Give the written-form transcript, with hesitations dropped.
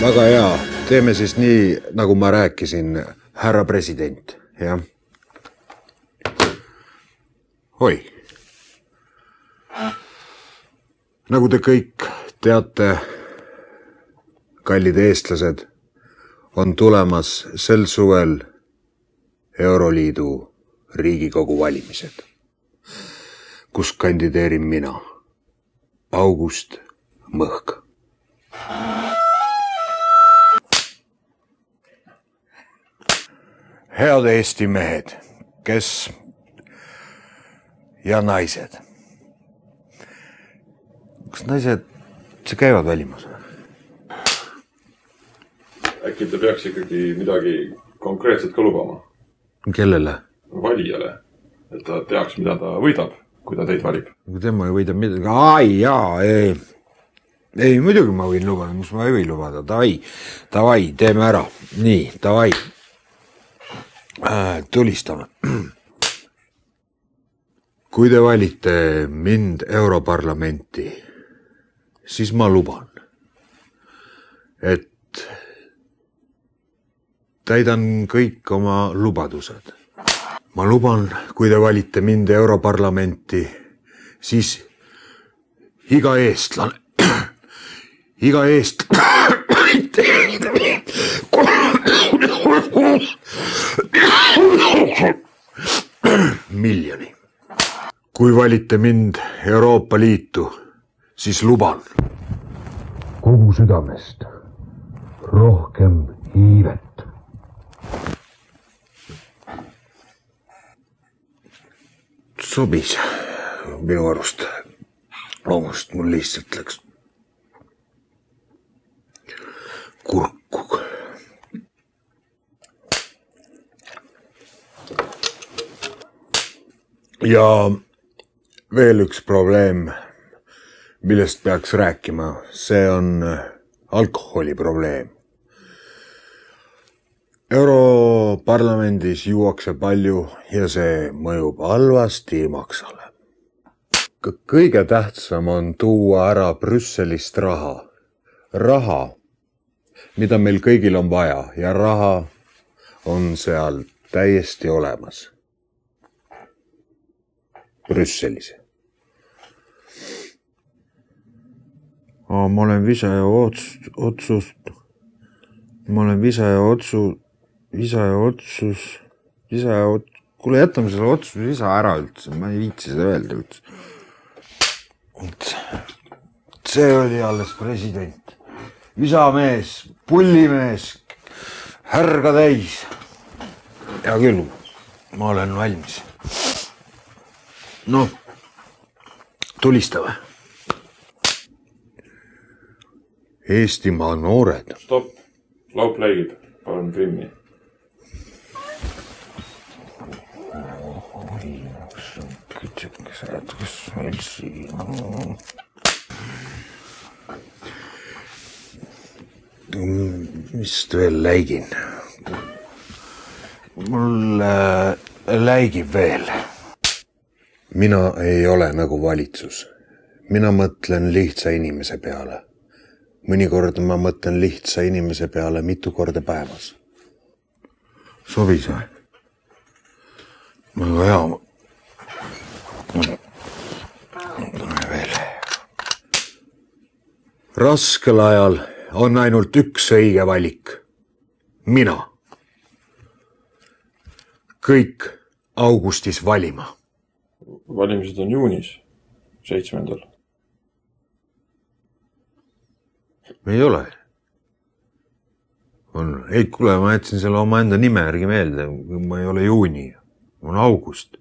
Väga hea. Teeme siis nii, nagu ma rääkisin, härra president. Jah. Oi. Nagu te kõik teate, kallid eestlased, on tulemas sel suvel Euroliidu Riigikogu valimised, kus kandideerin mina, August Mõhk. Head Eesti mehed, kes ja naised. Kas naised käivad valimas? Äkki te peaks ikkagi midagi konkreetset ka lubama? Kellele? Valijale, et ta teaks, mida ta võidab, kui ta teid valib. Tema ei võida midagi. Ai, jaa, ei, muidugi ma võin lubada, mis ma ei või lubada. Davai, teeme ära. Nii, davai. Tulistame. Kui te valite mind Europarlamenti, siis ma luban, et täidan kõik oma lubadused. Ma luban, kui te valite mind Europarlamenti, siis iga eestlane, miljoni. Kui valite mind Euroopa Liitu, siis luban kogu südamest rohkem iivet. Sobis minu arust. Loomust mul lihtsalt läks kurku. Ja veel üks probleem, millest peaks rääkima, see on alkoholi probleem. Europarlamendis juuakse palju ja see mõjub halvasti maksale. Kõige tähtsam on tuua ära Brüsselist raha. Raha, mida meil kõigil on vaja ja raha on seal täiesti olemas. Brüsselis. Ma olen visaja otsust. Kuule, jätame selle otsuse visa ära üldse. Ma ei viitsi seda öelda üldse. See oli alles president. Visamees, pullimees, härga täis. Hea küll, ma olen valmis. No, tulistame. Eestimaa noored. Stopp. Laup läigib. Palun Krimmi. Vist veel läigin. Mul läigib veel. Mina ei ole nagu valitsus. Mina mõtlen lihtsa inimese peale. Mõnikord ma mõtlen lihtsa inimese peale mitu korda päevas. Sobis või? Väga hea. Veel. Raskel ajal on ainult üks õige valik. Mina. Kõik augustis valima. Valimised on juunis, 7. Ei ole. Ei, kuule, ma jätsin selle oma enda nime järgi meelde. Ma ei ole juuni. On august.